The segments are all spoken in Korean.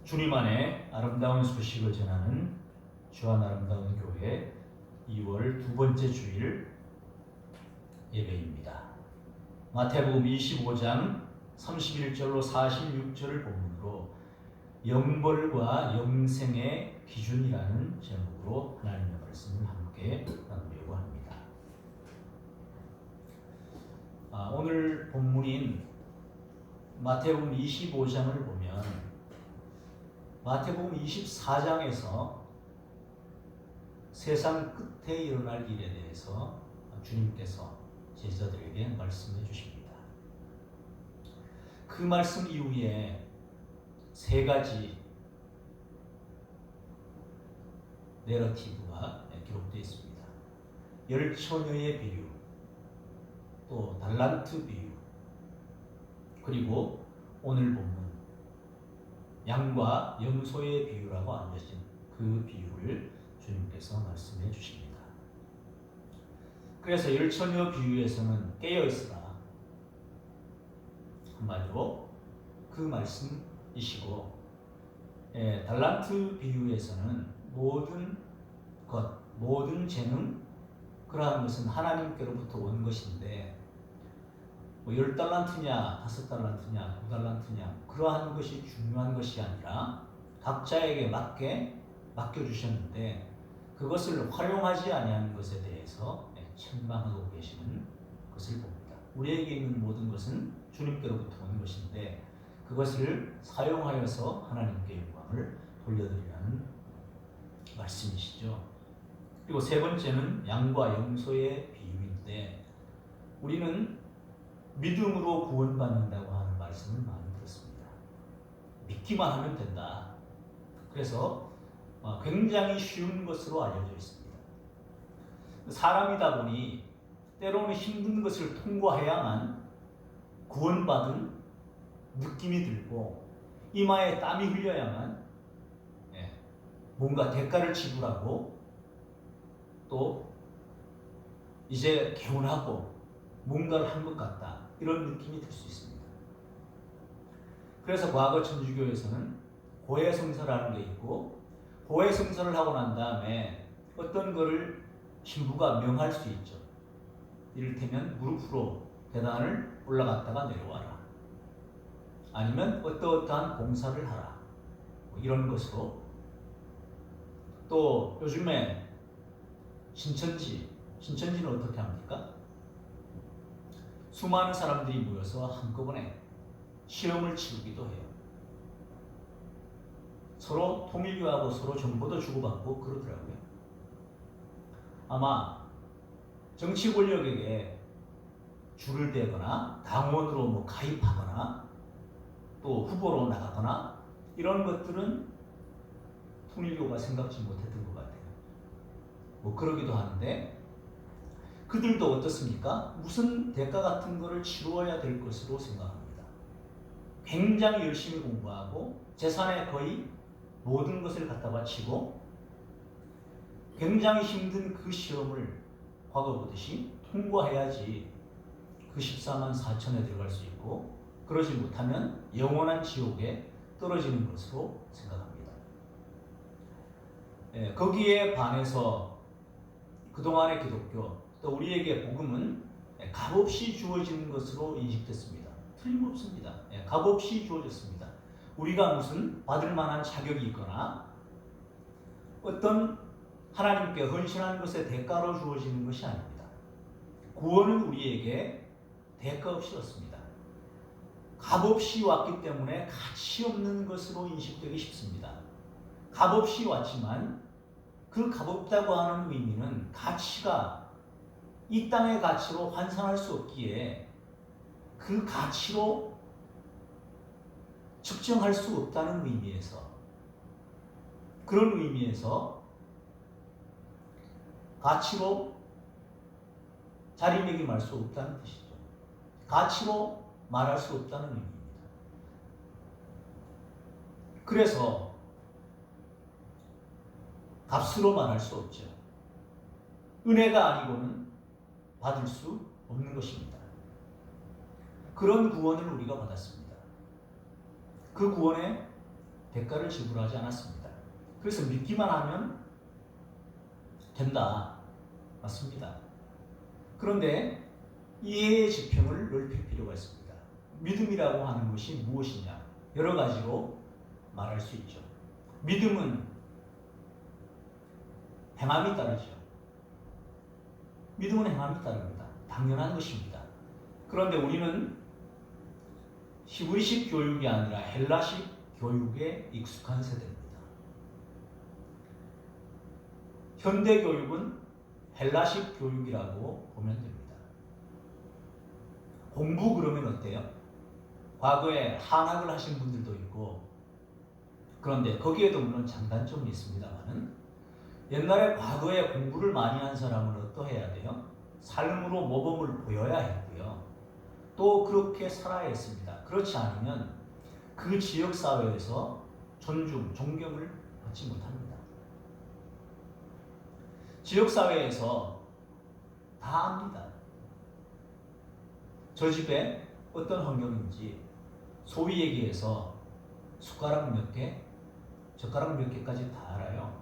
주님 안에 아름다운 소식을 전하는 주안 아름다운 교회 2월 두 번째 주일 예배입니다. 마태복음 25장 31절로 46절을 본문으로 영벌과 영생의 기준이라는 제목으로 하나님의 말씀을 함께 나누려고 합니다. 오늘 본문인 마태복음 25장을 보면 마태복음 24장에서 세상 끝에 일어날 일에 대해서 주님께서 제자들에게 말씀해 주십니다. 그 말씀 이후에 세 가지 내러티브가 기록되어 있습니다. 열처녀의 비유, 또 달란트 비유, 그리고 오늘 본문 양과 염소의 비유라고 알려진 그 비유를 주님께서 말씀해 주십니다. 그래서 열처녀 비유에서는 깨어있으라, 한마디로 그 말씀이시고, 달란트 비유에서는 모든 것, 모든 재능, 그러한 것은 하나님께로부터 온 것인데 10달란트냐 5달란트냐 9달란트냐 그러한 것이 중요한 것이 아니라 각자에게 맞게 맡겨주셨는데 그것을 활용하지 아니하는 것에 대해서 책망하고 계시는 것을 봅니다. 우리에게 있는 모든 것은 주님께로부터 온 것인데 그것을 사용하여서 하나님께 영광을 돌려드리라는 말씀이시죠. 그리고 세 번째는 양과 염소의 비유인데 우리는 믿음으로 구원받는다고 하는 말씀을 많이 들었습니다. 믿기만 하면 된다. 그래서 굉장히 쉬운 것으로 알려져 있습니다. 사람이다 보니 때로는 힘든 것을 통과해야만 구원받은 느낌이 들고 이마에 땀이 흘려야만 뭔가 대가를 지불하고 또 이제 개운하고 뭔가를 한 것 같다. 이런 느낌이 들 수 있습니다. 그래서 과거 천주교에서는 고해성사라는 게 있고 고해성사를 하고 난 다음에 어떤 거를 신부가 명할 수 있죠. 이를테면 무릎으로 계단을 올라갔다가 내려와라. 아니면 어떠어떠한 봉사를 하라. 이런 것으로 또 요즘에 신천지는 어떻게 합니까? 수많은 사람들이 모여서 한꺼번에 시험을 치르기도 해요. 서로 통일교하고 서로 정보도 주고받고 그러더라고요. 아마 정치 권력에게 줄을 대거나 당원으로 가입하거나 또 후보로 나가거나 이런 것들은 통일교가 생각지 못했던 것 같아요. 그러기도 하는데 그들도 어떻습니까? 무슨 대가 같은 거를 치루어야 될 것으로 생각합니다. 굉장히 열심히 공부하고 재산의 거의 모든 것을 갖다 바치고 굉장히 힘든 그 시험을 과거 보듯이 통과해야지 그 14만 4천에 들어갈 수 있고 그러지 못하면 영원한 지옥에 떨어지는 것으로 생각합니다. 거기에 반해서 그동안의 기독교 또 우리에게 복음은 값없이 주어지는 것으로 인식됐습니다. 틀림없습니다. 값없이 주어졌습니다. 우리가 무슨 받을 만한 자격이 있거나 어떤 하나님께 헌신하는 것의 대가로 주어지는 것이 아닙니다. 구원은 우리에게 대가 없이 왔습니다. 값없이 왔기 때문에 가치 없는 것으로 인식되기 쉽습니다. 값없이 왔지만 그 값없다고 하는 의미는 가치가 이 땅의 가치로 환산할 수 없기에 그 가치로 측정할 수 없다는 의미에서 그런 의미에서 가치로 자리매김할 수 없다는 뜻이죠. 가치로 말할 수 없다는 의미입니다. 그래서 값으로 말할 수 없죠. 은혜가 아니고는 받을 수 없는 것입니다. 그런 구원을 우리가 받았습니다. 그 구원에 대가를 지불하지 않았습니다. 그래서 믿기만 하면 된다. 맞습니다. 그런데 이해의 지평을 넓힐 필요가 있습니다. 믿음이라고 하는 것이 무엇이냐? 여러 가지로 말할 수 있죠. 믿음은 행함이 따르죠. 믿음은 행함이 따릅니다. 당연한 것입니다. 그런데 우리는 히브리식 교육이 아니라 헬라식 교육에 익숙한 세대입니다. 현대 교육은 헬라식 교육이라고 보면 됩니다. 공부 그러면 어때요? 과거에 한학을 하신 분들도 있고, 그런데 거기에도 물론 장단점이 있습니다만은, 옛날에 과거에 공부를 많이 한 사람은 어떠해야 돼요? 삶으로 모범을 보여야 했고요. 또 그렇게 살아야 했습니다. 그렇지 않으면 그 지역 사회에서 존중, 존경을 받지 못합니다. 지역 사회에서 다 압니다. 저 집에 어떤 환경인지 소위 얘기해서 숟가락 몇 개, 젓가락 몇 개까지 다 알아요.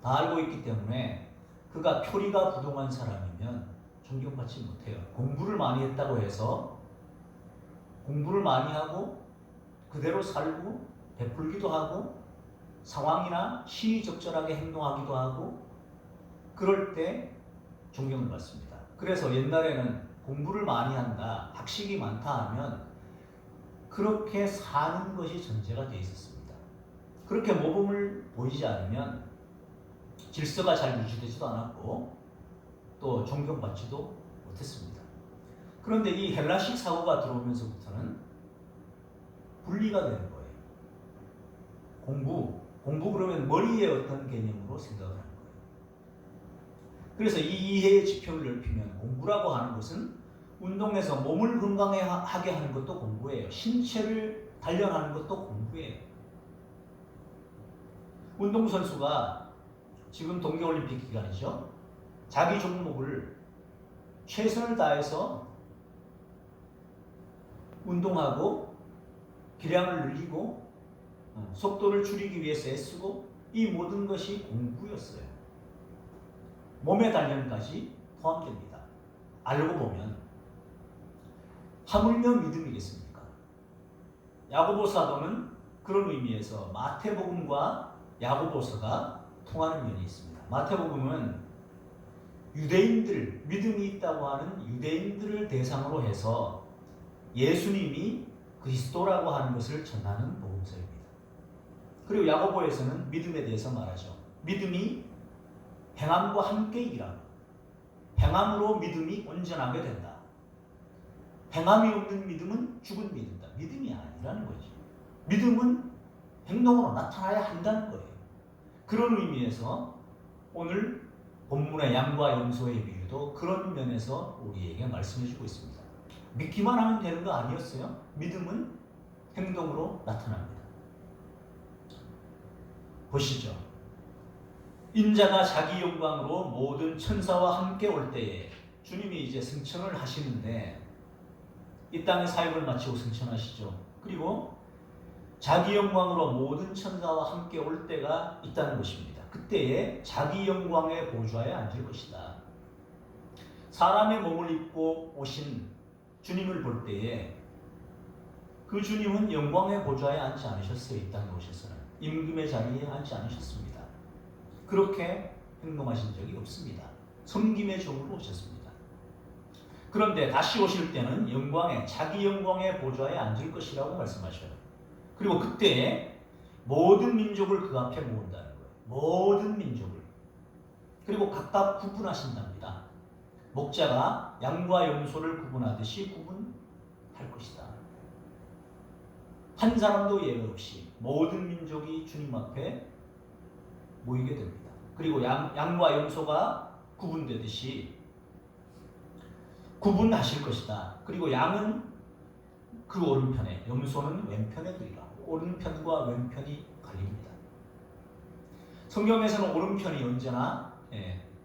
다 알고 있기 때문에 그가 표리가 부동한 사람이면 존경받지 못해요. 공부를 많이 했다고 해서 공부를 많이 하고 그대로 살고 베풀기도 하고 상황이나 시의적절하게 행동하기도 하고 그럴 때 존경을 받습니다. 그래서 옛날에는 공부를 많이 한다, 학식이 많다 하면 그렇게 사는 것이 전제가 되어 있었습니다. 그렇게 모범을 보이지 않으면 질서가 잘 유지되지도 않았고 또 존경받지도 못했습니다. 그런데 이 헬라식 사고가 들어오면서부터는 분리가 되는 거예요. 공부 그러면 머리의 어떤 개념으로 생각을 하는 거예요. 그래서 이 이해의 지평을 넓히면 공부라고 하는 것은 운동에서 몸을 건강하게 하는 것도 공부예요. 신체를 단련하는 것도 공부예요. 운동선수가 지금 동계올림픽 기간이죠. 자기 종목을 최선을 다해서 운동하고 기량을 늘리고 속도를 줄이기 위해서 애쓰고 이 모든 것이 공부였어요. 몸의 단련까지 포함됩니다. 알고 보면 하물며 믿음이겠습니까? 야고보 사도는 그런 의미에서 마태복음과 야고보서가 통하는 면이 있습니다. 마태복음은 유대인들, 믿음이 있다고 하는 유대인들을 대상으로 해서 예수님이 그리스도라고 하는 것을 전하는 복음서입니다. 그리고 야고보에서는 믿음에 대해서 말하죠. 믿음이 행함과 함께 일하고 행함으로 믿음이 온전하게 된다. 행함이 없는 믿음은 죽은 믿음이다. 믿음이 아니라는 거죠. 믿음은 행동으로 나타나야 한다는 거예요. 그런 의미에서 오늘 본문의 양과 염소의 비유도 그런 면에서 우리에게 말씀해주고 있습니다. 믿기만 하면 되는 거 아니었어요? 믿음은 행동으로 나타납니다. 보시죠. 인자가 자기 영광으로 모든 천사와 함께 올 때에 주님이 이제 승천을 하시는데 이 땅의 사역을 마치고 승천하시죠. 그리고 자기 영광으로 모든 천사와 함께 올 때가 있다는 것입니다. 그때에 자기 영광의 보좌에 앉을 것이다. 사람의 몸을 입고 오신 주님을 볼 때에 그 주님은 영광의 보좌에 앉지 않으셨어요. 이 땅에 오셔서는 임금의 자리에 앉지 않으셨습니다. 그렇게 행동하신 적이 없습니다. 섬김의 종으로 오셨습니다. 그런데 다시 오실 때는 자기 영광의 보좌에 앉을 것이라고 말씀하셔요. 그리고 그때 모든 민족을 그 앞에 모은다는 거예요. 모든 민족을. 그리고 각각 구분하신답니다. 목자가 양과 염소를 구분하듯이 구분할 것이다. 한 사람도 예외 없이 모든 민족이 주님 앞에 모이게 됩니다. 그리고 양과 염소가 구분되듯이 구분하실 것이다. 그리고 양은 그 오른편에, 염소는 왼편에 두리라. 오른편과 왼편이 갈립니다. 성경에서는 오른편이 언제나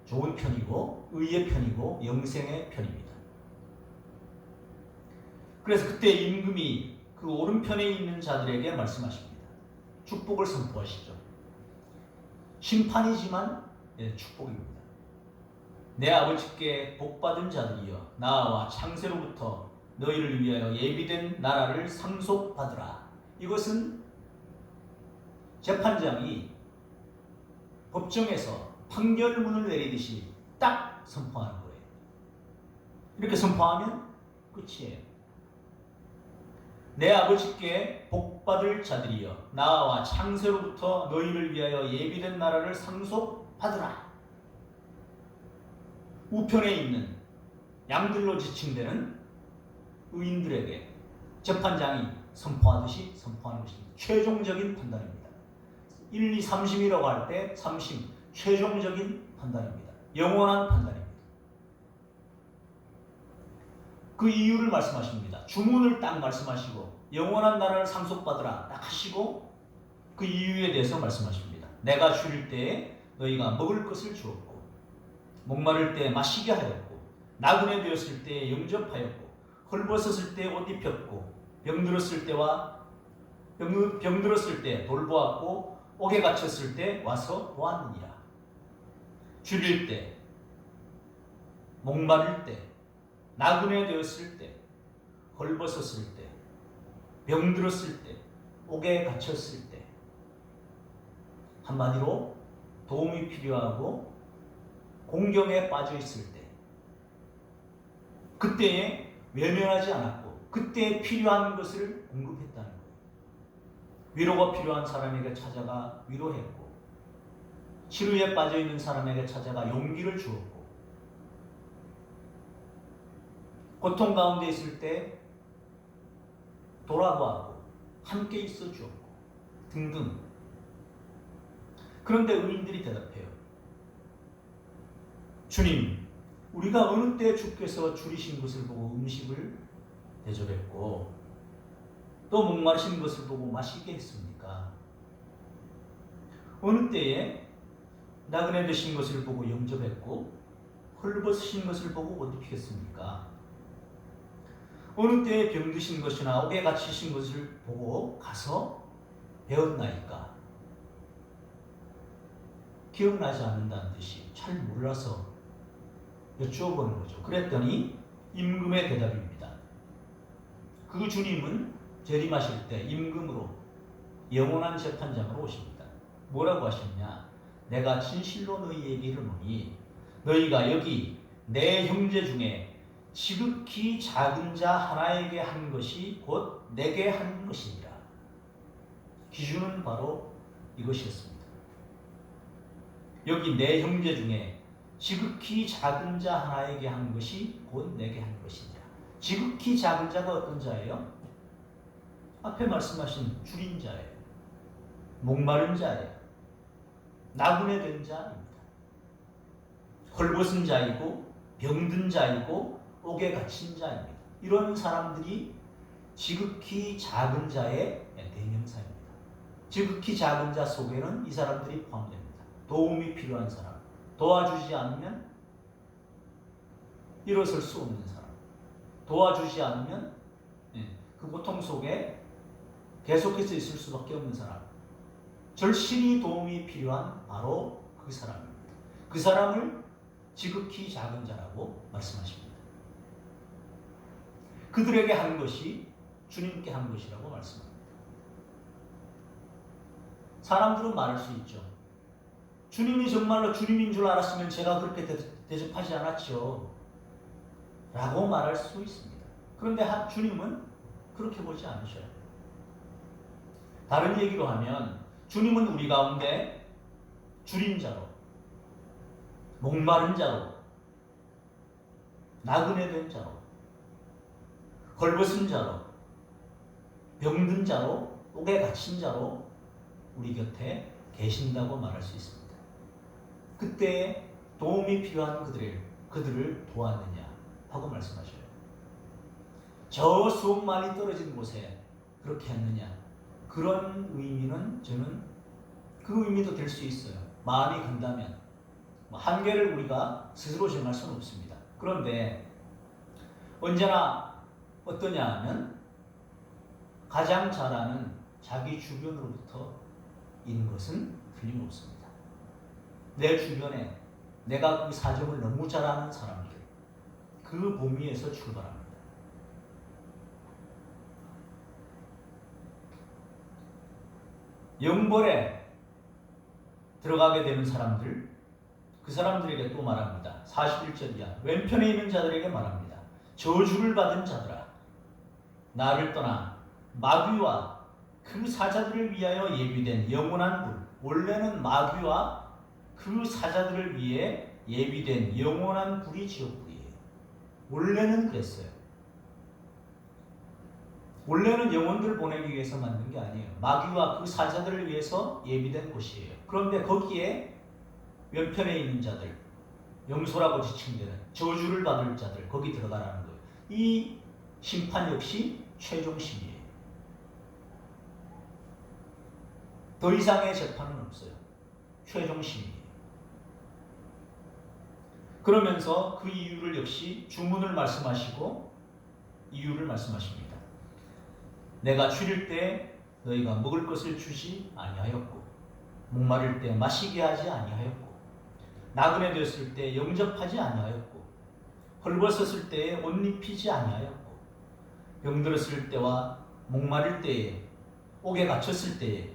좋은 편이고 의의 편이고 영생의 편입니다. 그래서 그때 임금이 그 오른편에 있는 자들에게 말씀하십니다. 축복을 선포하시죠. 심판이지만 축복입니다. 내 아버지께 복받은 자들이여 나와 창세로부터 너희를 위하여 예비된 나라를 상속받으라. 이것은 재판장이 법정에서 판결문을 내리듯이 딱 선포하는 거예요. 이렇게 선포하면 끝이에요. 내 아버지께 복받을 자들이여 나와 창세로부터 너희를 위하여 예비된 나라를 상속받으라. 우편에 있는 양들로 지칭되는 의인들에게 재판장이 선포하듯이 선포하는 것입니다. 최종적인 판단입니다. 1, 2, 3심이라고 할 때 3심 최종적인 판단입니다. 영원한 판단입니다. 그 이유를 말씀하십니다. 주문을 딱 말씀하시고 영원한 나라를 상속받으라 딱 하시고 그 이유에 대해서 말씀하십니다. 내가 줄일 때에 너희가 먹을 것을 주었고 목마를 때 마시게 하였고 나그네 되었을 때에 영접하였고 헐벗었을 때 옷 입혔고 병들었을 때 돌보았고 옥에 갇혔을 때 와서 보았느니라. 줄일 때, 목마를 때, 나그네 되었을 때, 헐벗었을 때, 병들었을 때, 옥에 갇혔을 때, 한마디로 도움이 필요하고 공경에 빠져 있을 때, 그때에 외면하지 않았고 그때에 필요한 것을 공급했다는 거예요. 위로가 필요한 사람에게 찾아가 위로했고 치료에 빠져있는 사람에게 찾아가 용기를 주었고 고통 가운데 있을 때 돌아보았고 함께 있어 주었고 등등. 그런데 의인들이 대답해요. 주님, 우리가 어느 때 주께서 줄이신 것을 보고 음식을 대접했고 또 목마르신 것을 보고 마시게 했습니까? 어느 때에 나그네 되신 것을 보고 영접했고 헐벗으신 것을 보고 옷 입히겠습니까? 어느 때에 병드신 것이나 옥에 갇히신 것을 보고 가서 배웠나이까? 기억나지 않는다는 듯이 잘 몰라서 여쭤보는 거죠. 그랬더니 임금의 대답입니다. 그 주님은 재림하실 때 임금으로 영원한 재판장으로 오십니다. 뭐라고 하셨냐? 내가 진실로 너희에게 이르노니 너희가 여기 내 형제 중에 지극히 작은 자 하나에게 한 것이 곧 내게 한 것이니라. 기준은 바로 이것이었습니다. 여기 내 형제 중에 지극히 작은 자 하나에게 한 것이 곧 내게 한 것이니라. 지극히 작은 자가 어떤 자예요? 앞에 말씀하신 줄인 자예요. 목마른 자예요. 나그네 된 자입니다. 헐벗은 자이고 병든 자이고 옥에 갇힌 자입니다. 이런 사람들이 지극히 작은 자의 대명사입니다. 지극히 작은 자 속에는 이 사람들이 포함됩니다. 도움이 필요한 사람, 도와주지 않으면 일어설 수 없는 사람, 도와주지 않으면 그 고통 속에 계속해서 있을 수밖에 없는 사람, 절실히 도움이 필요한 바로 그 사람입니다. 그 사람을 지극히 작은 자라고 말씀하십니다. 그들에게 한 것이 주님께 한 것이라고 말씀합니다. 사람들은 말할 수 있죠. 주님이 정말로 주님인 줄 알았으면 제가 그렇게 대접하지 않았죠. 라고 말할 수 있습니다. 그런데 주님은 그렇게 보지 않으셔요. 다른 얘기로 하면 주님은 우리 가운데 줄인 자로, 목마른 자로, 나그네 된 자로, 헐벗은 자로, 병든 자로, 옥에 갇힌 자로 우리 곁에 계신다고 말할 수 있습니다. 그때 도움이 필요한 그들을 도왔느냐 하고 말씀하셔요. 저 수억 마일이 떨어진 곳에 그렇게 했느냐, 그런 의미는 저는 그 의미도 될 수 있어요. 마음이 간다면. 한계를 우리가 스스로 정할 수는 없습니다. 그런데 언제나 어떠냐 하면 가장 잘 아는 자기 주변으로부터 것은 틀림없습니다. 내 주변에 내가 그 사정을 너무 잘 아는 사람들, 그 범위에서 출발합니다. 영벌에 들어가게 되는 사람들, 그 사람들에게 또 말합니다. 41절이야. 왼편에 있는 자들에게 말합니다. 저주를 받은 자들아, 나를 떠나 마귀와 그 사자들을 위하여 예비된 영원한 불. 원래는 마귀와 그 사자들을 위해 예비된 영원한 불이 지옥불이에요. 원래는 그랬어요. 원래는 영혼들 보내기 위해서 만든 게 아니에요. 마귀와 그 사자들을 위해서 예비된 곳이에요. 그런데 거기에 왼편에 있는 자들, 영소라고 지칭되는 저주를 받을 자들, 거기 들어가라는 거예요. 이 심판 역시 최종심이에요. 더 이상의 재판은 없어요. 최종심이에요. 그러면서 그 이유를 역시 주문을 말씀하시고 이유를 말씀하십니다. 내가 줄일 때 너희가 먹을 것을 주지 아니하였고, 목마를 때 마시게 하지 아니하였고, 나그네 되었을 때 영접하지 아니하였고, 헐벗었을 때에 옷 입히지 아니하였고, 병들었을 때와 목마를 때에, 옥에 갇혔을 때에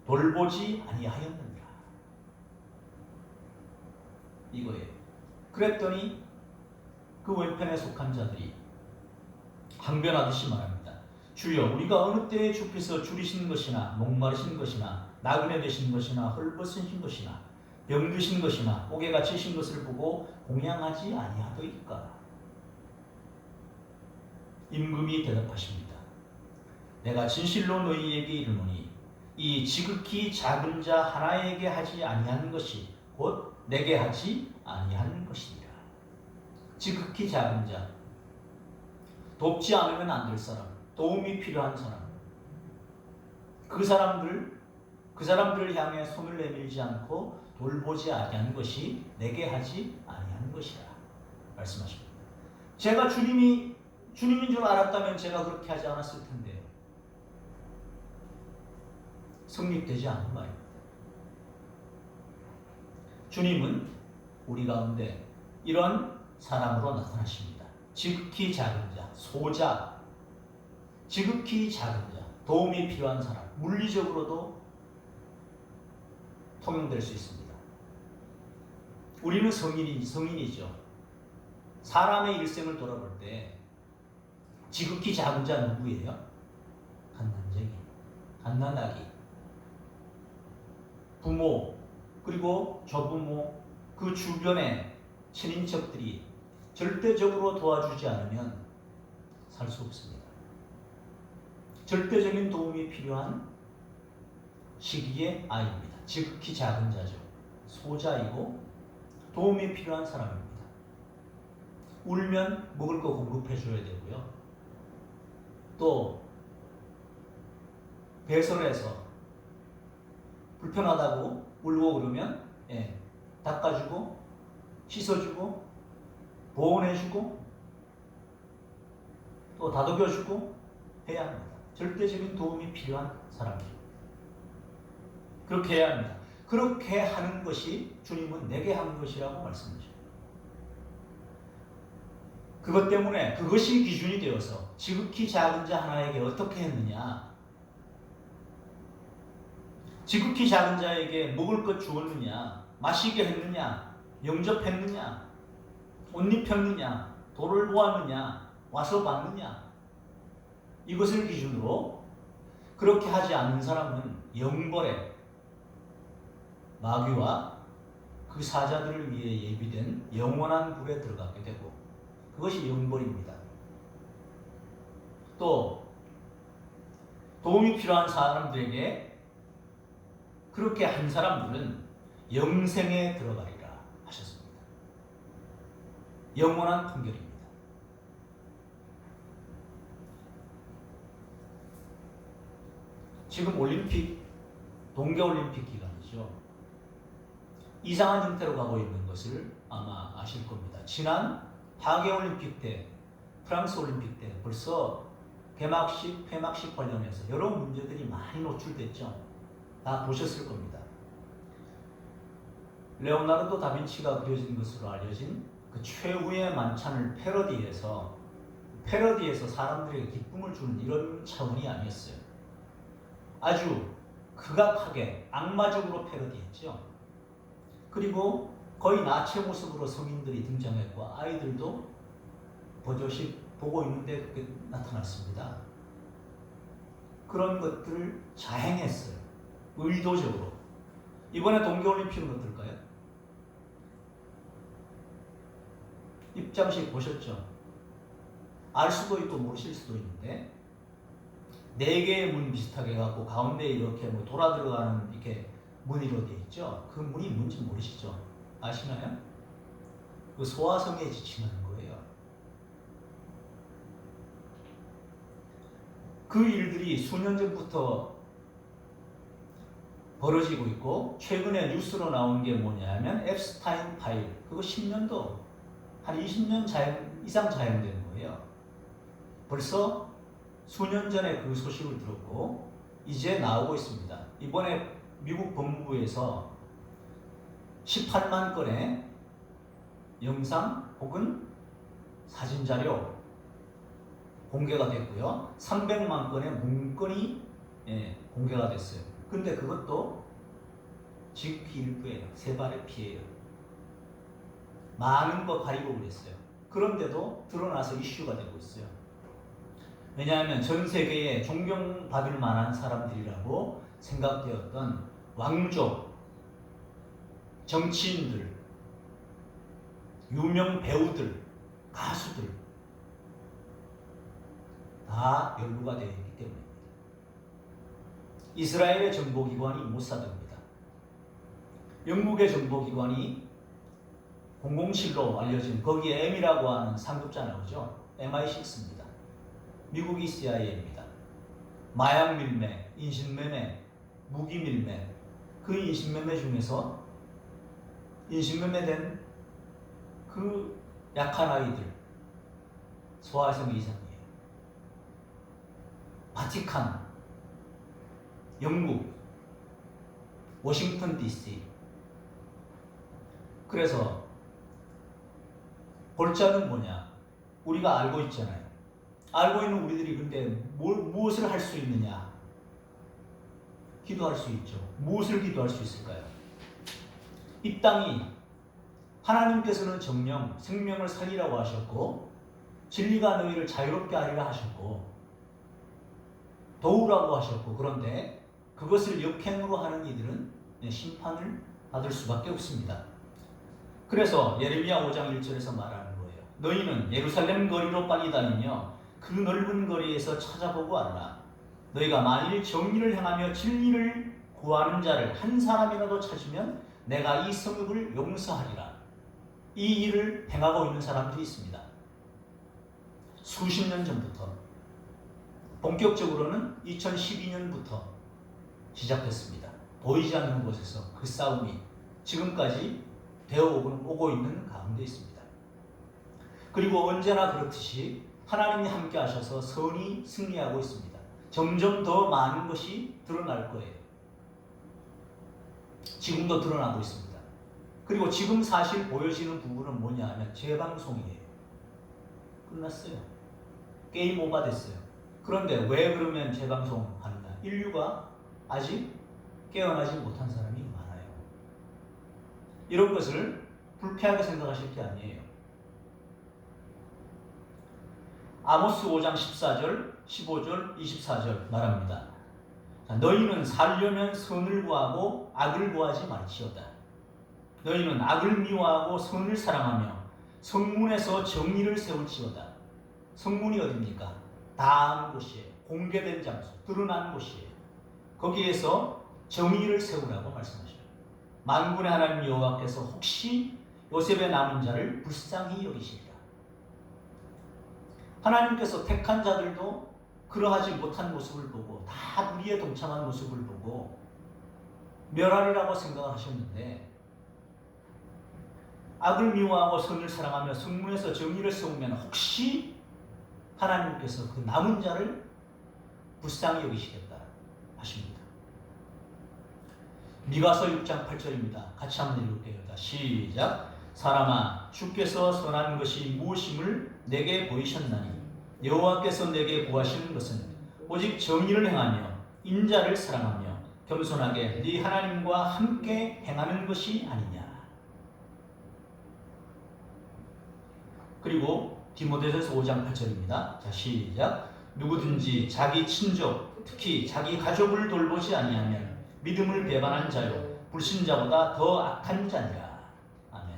돌보지 아니하였느니라. 이거예요. 그랬더니 그 왼편에 속한 자들이 항변하듯이 말합니다. 주여, 우리가 어느 때에 주께서 줄이신 것이나 목마르신 것이나 나그네 되신 것이나 헐벗으신 것이나 병드신 것이나 옥에 갇히신 것을 보고 공양하지 아니하더이까. 임금이 대답하십니다. 내가 진실로 너희에게 이르노니 이 지극히 작은 자 하나에게 하지 아니한 것이 곧 내게 하지 아니한 것이니라. 지극히 작은 자, 돕지 않으면 안 될 사람, 도움이 필요한 사람, 그 사람들을 향해 손을 내밀지 않고 돌보지 아니한 것이 내게 하지 아니한 것이라 말씀하십니다. 제가 주님인 줄 알았다면 제가 그렇게 하지 않았을 텐데요. 성립되지 않는 말입니다. 주님은 우리 가운데 이런 사람으로 나타나십니다. 지극히 작은 자, 소자, 지극히 작은 자, 도움이 필요한 사람, 물리적으로도 통용될 수 있습니다. 우리는 성인이죠. 사람의 일생을 돌아볼 때 지극히 작은 자 누구예요? 갓난쟁이, 갓난아기, 부모, 그리고 조부모, 그 주변의 친인척들이 절대적으로 도와주지 않으면 살 수 없습니다. 절대적인 도움이 필요한 시기의 아이입니다. 지극히 작은 자죠. 소자이고 도움이 필요한 사람입니다. 울면 먹을 거 공급해 줘야 되고요. 또 배설해서 불편하다고 울고 그러면 닦아주고 씻어주고 보온해주고 또 다독여주고 해야 합니다. 절대적인 도움이 필요한 사람이죠. 그렇게 해야 합니다. 그렇게 하는 것이 주님은 내게 한 것이라고 말씀하십니다. 그것 때문에 그것이 기준이 되어서 지극히 작은 자 하나에게 어떻게 했느냐, 지극히 작은 자에게 먹을 것 주었느냐, 마시게 했느냐, 영접했느냐, 옷 입혔느냐, 돌을 보았느냐, 와서 봤느냐, 이것을 기준으로 그렇게 하지 않는 사람은 영벌에 마귀와 그 사자들을 위해 예비된 영원한 불에 들어가게 되고, 그것이 영벌입니다. 또 도움이 필요한 사람들에게 그렇게 한 사람들은 영생에 들어가리라 하셨습니다. 영원한 판결입니다. 지금 올림픽, 동계올림픽 기간이죠. 이상한 형태로 가고 있는 것을 아마 아실 겁니다. 지난 하계올림픽 때, 프랑스 올림픽 때 벌써 개막식, 폐막식 관련해서 여러 문제들이 많이 노출됐죠. 다 보셨을 겁니다. 레오나르도 다빈치가 그려진 것으로 알려진 그 최후의 만찬을 패러디해서 사람들에게 기쁨을 주는 이런 차원이 아니었어요. 아주 극악하게 악마적으로 패러디했죠. 그리고 거의 나체 모습으로 성인들이 등장했고 아이들도 버젓이 보고 있는데 그게 나타났습니다. 그런 것들을 자행했어요. 의도적으로. 이번에 동계올림픽은 어떨까요? 입장식 보셨죠? 알 수도 있고 모르실 수도 있는데 4개의 문 비슷하게 해갖고 가운데 이렇게 뭐 돌아 들어가는 이렇게 문으로 되어 있죠. 그 문이 뭔지 모르시죠? 아시나요? 그 소화성에 지칭하는 거예요. 그 일들이 수년 전부터 벌어지고 있고 최근에 뉴스로 나온 게 뭐냐면 앱스타인 파일. 그거 10년도 한 20년 이상 자행된 거예요. 벌써 수년 전에 그 소식을 들었고 이제 나오고 있습니다. 이번에 미국 법무부에서 18만 건의 영상 혹은 사진 자료 공개가 됐고요. 300만 건의 문건이 공개가 됐어요. 근데 그것도 지극히 일부예요. 세 발의 피해예요. 많은 거 가리고 그랬어요. 그런데도 드러나서 이슈가 되고 있어요. 왜냐하면 전 세계에 존경받을 만한 사람들이라고 생각되었던 왕족, 정치인들, 유명 배우들, 가수들 다 연루가 되어 있기 때문입니다. 이스라엘의 정보기관이 모사드입니다. 영국의 정보기관이 007로 알려진 거기에 M이라고 하는 상급자 나오죠. MI6입니다. 미국이 CIA입니다. 마약 밀매, 인신매매, 무기 밀매, 그 인신매매 중에서 인신매매된 그 약한 아이들 소아성 이상이에요. 바티칸, 영국, 워싱턴 DC. 그래서 골자는 뭐냐? 우리가 알고 있잖아요. 알고 있는 우리들이 근데 무엇을 할 수 있느냐? 기도할 수 있죠. 무엇을 기도할 수 있을까요? 이 땅이 하나님께서는 정령, 생명을 살리라고 하셨고 진리가 너희를 자유롭게 하리라 하셨고 도우라고 하셨고 그런데 그것을 역행으로 하는 이들은 심판을 받을 수밖에 없습니다. 그래서 예레미야 5장 1절에서 말하는 거예요. 너희는 예루살렘 거리로 빨리 다니며 그 넓은 거리에서 찾아보고 알라. 너희가 만일 정의를 행하며 진리를 구하는 자를 한 사람이라도 찾으면 내가 이 성읍을 용서하리라. 이 일을 행하고 있는 사람들이 있습니다. 수십 년 전부터 본격적으로는 2012년부터 시작됐습니다. 보이지 않는 곳에서 그 싸움이 지금까지 되어오고 있는 가운데 있습니다. 그리고 언제나 그렇듯이 하나님이 함께 하셔서 선이 승리하고 있습니다. 점점 더 많은 것이 드러날 거예요. 지금도 드러나고 있습니다. 그리고 지금 사실 보여지는 부분은 뭐냐 하면 재방송이에요. 끝났어요. 게임 오버 됐어요. 그런데 왜 그러면 재방송하느냐? 인류가 아직 깨어나지 못한 사람이 많아요. 이런 것을 불쾌하게 생각하실 게 아니에요. 아모스 5장 14절, 15절, 24절 말합니다. 자, 너희는 살려면 선을 구하고 악을 구하지 말지어다. 너희는 악을 미워하고 선을 사랑하며 성문에서 정의를 세울지어다. 성문이 어디입니까? 다 아는 곳이에요. 공개된 장소, 드러난 곳이에요. 거기에서 정의를 세우라고 말씀하셔요. 만군의 하나님 여호와께서 혹시 요셉의 남은 자를 불쌍히 여기시리라. 하나님께서 택한 자들도 그러하지 못한 모습을 보고 다 우리의 동참한 모습을 보고 멸하리라고 생각을 하셨는데 악을 미워하고 선을 사랑하며 성문에서 정의를 세우면 혹시 하나님께서 그 남은 자를 불쌍히 여기시겠다 하십니다. 미가서 6장 8절입니다. 같이 한번 읽을게요. 자, 시작. 사람아, 주께서 선한 것이 무엇임을 내게 보이셨나니 여호와께서 내게 구하시는 것은 오직 정의를 행하며 인자를 사랑하며 겸손하게 네 하나님과 함께 행하는 것이 아니냐. 그리고 디모데전서 5장 8절입니다. 자, 시작. 누구든지 자기 친족, 특히 자기 가족을 돌보지 아니하면 믿음을 배반한 자요 불신자보다 더 악한 자니라. 아멘.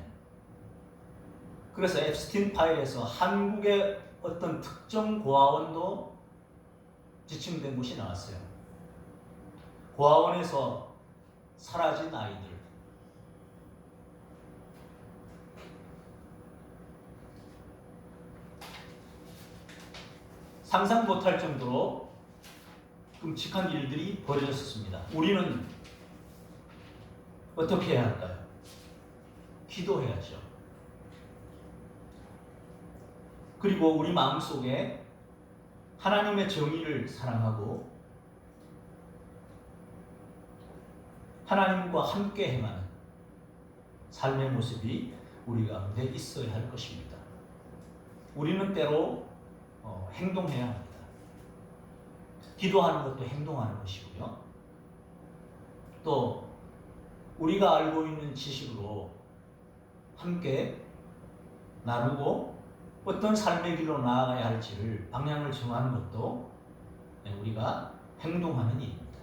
그래서 앱스틴 파일에서 한국의 어떤 특정 고아원도 지칭된 곳이 나왔어요. 고아원에서 사라진 아이들. 상상 못할 정도로 끔찍한 일들이 벌어졌습니다. 우리는 어떻게 해야 할까요? 기도해야죠. 그리고 우리 마음속에 하나님의 정의를 사랑하고 하나님과 함께 행하는 삶의 모습이 우리 가운데 있어야 할 것입니다. 우리는 때로 행동해야 합니다. 기도하는 것도 행동하는 것이고요. 또 우리가 알고 있는 지식으로 함께 나누고 어떤 삶의 길로 나아가야 할지를 방향을 정하는 것도 우리가 행동하는 일입니다.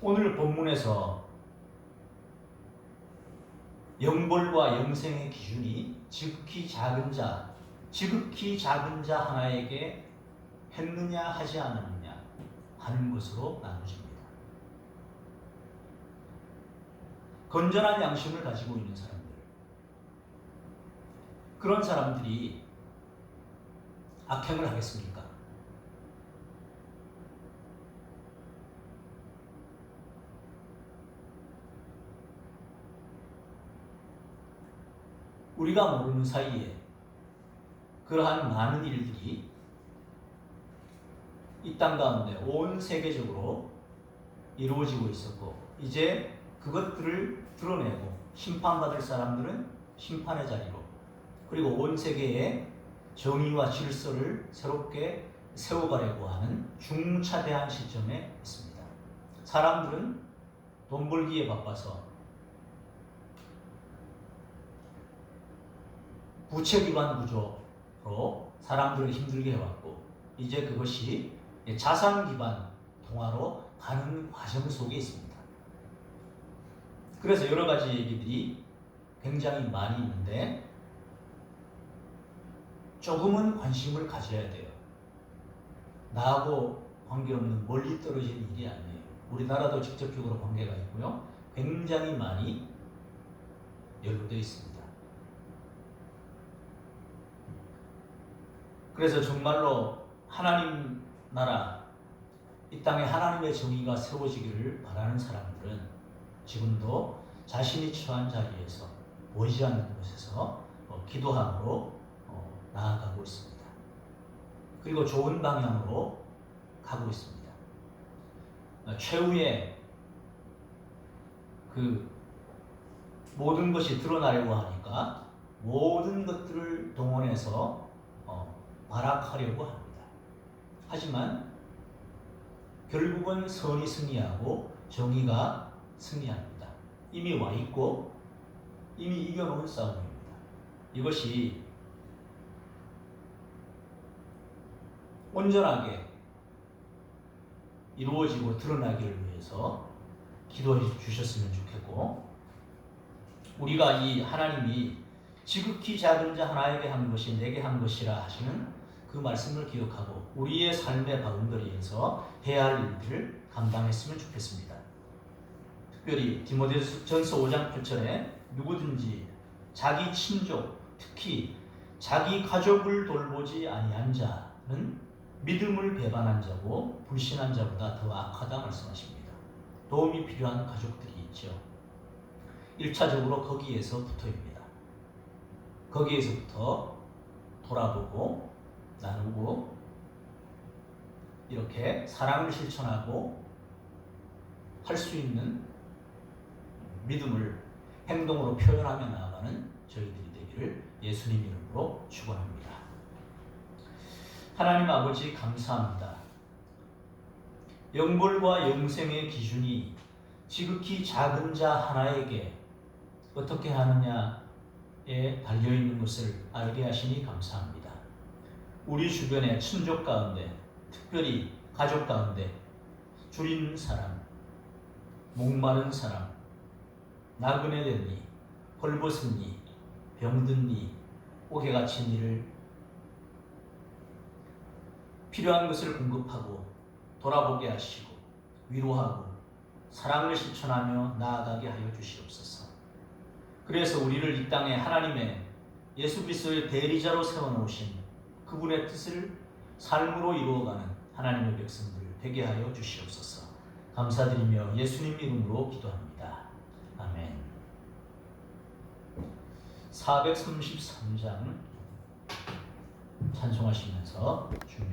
오늘 본문에서 영벌과 영생의 기준이 지극히 작은 자 하나에게 했느냐 하지 않았느냐 하는 것으로 나누집니다. 건전한 양심을 가지고 있는 사람들, 그런 사람들이 악행을 하겠습니까? 우리가 모르는 사이에 그러한 많은 일들이 이 땅 가운데 온 세계적으로 이루어지고 있었고, 이제 그것들을 드러내고 심판받을 사람들은 심판의 자리로, 그리고 온 세계에 정의와 질서를 새롭게 세워가려고 하는 중차대한 시점에 있습니다. 사람들은 돈 벌기에 바빠서 부채 기반 구조로 사람들을 힘들게 해왔고, 이제 그것이 자산 기반 통화로 가는 과정 속에 있습니다. 그래서 여러 가지 얘기들이 굉장히 많이 있는데 조금은 관심을 가져야 돼요. 나하고 관계없는 멀리 떨어진 일이 아니에요. 우리나라도 직접적으로 관계가 있고요. 굉장히 많이 연루되어 있습니다. 그래서 정말로 하나님 나라, 이 땅에 하나님의 정의가 세워지기를 바라는 사람들은 지금도 자신이 처한 자리에서, 보이지 않는 곳에서 기도함으로 나아가고 있습니다. 그리고 좋은 방향으로 가고 있습니다. 최후의 그 모든 것이 드러나려고 하니까 모든 것들을 동원해서 발악하려고 합니다. 하지만 결국은 선이 승리하고 정의가 승리합니다. 이미 와 있고 이미 이겨놓은 싸움입니다. 이것이 온전하게 이루어지고 드러나기를 위해서 기도해 주셨으면 좋겠고, 우리가 이 하나님이 지극히 작은 자 하나에게 한 것이 내게 한 것이라 하시는 그 말씀을 기억하고 우리의 삶의 바운더리에서 해야 할 일들을 감당했으면 좋겠습니다. 특별히 디모데전서 5장 8절에 누구든지 자기 친족, 특히 자기 가족을 돌보지 아니한 자는 믿음을 배반한 자고 불신한 자보다 더 악하다 말씀하십니다. 도움이 필요한 가족들이 있죠. 1차적으로 거기에서부터입니다. 거기에서부터 돌아보고 나누고 이렇게 사랑을 실천하고 할 수 있는 믿음을 행동으로 표현하며 나아가는 저희들이 되기를 예수님 이름으로 축원합니다. 하나님 아버지 감사합니다. 영벌과 영생의 기준이 지극히 작은 자 하나에게 어떻게 하느냐에 달려있는 것을 알게 하시니 감사합니다. 우리 주변의 친족 가운데, 특별히 가족 가운데 줄인 사람, 목마른 사람, 나그네 됐니, 헐벗었니, 병든니, 옥에 갇힌 이를 필요한 것을 공급하고 돌아보게 하시고 위로하고 사랑을 실천하며 나아가게 하여 주시옵소서. 그래서 우리를 이 땅에 하나님의 예수 그리스도의 대리자로 세워놓으신 그분의 뜻을 삶으로 이루어가는 하나님의 백성들 되게 하여 주시옵소서. 감사드리며 예수님 이름으로 기도합니다. 아멘. 433장 찬송하시면서 준비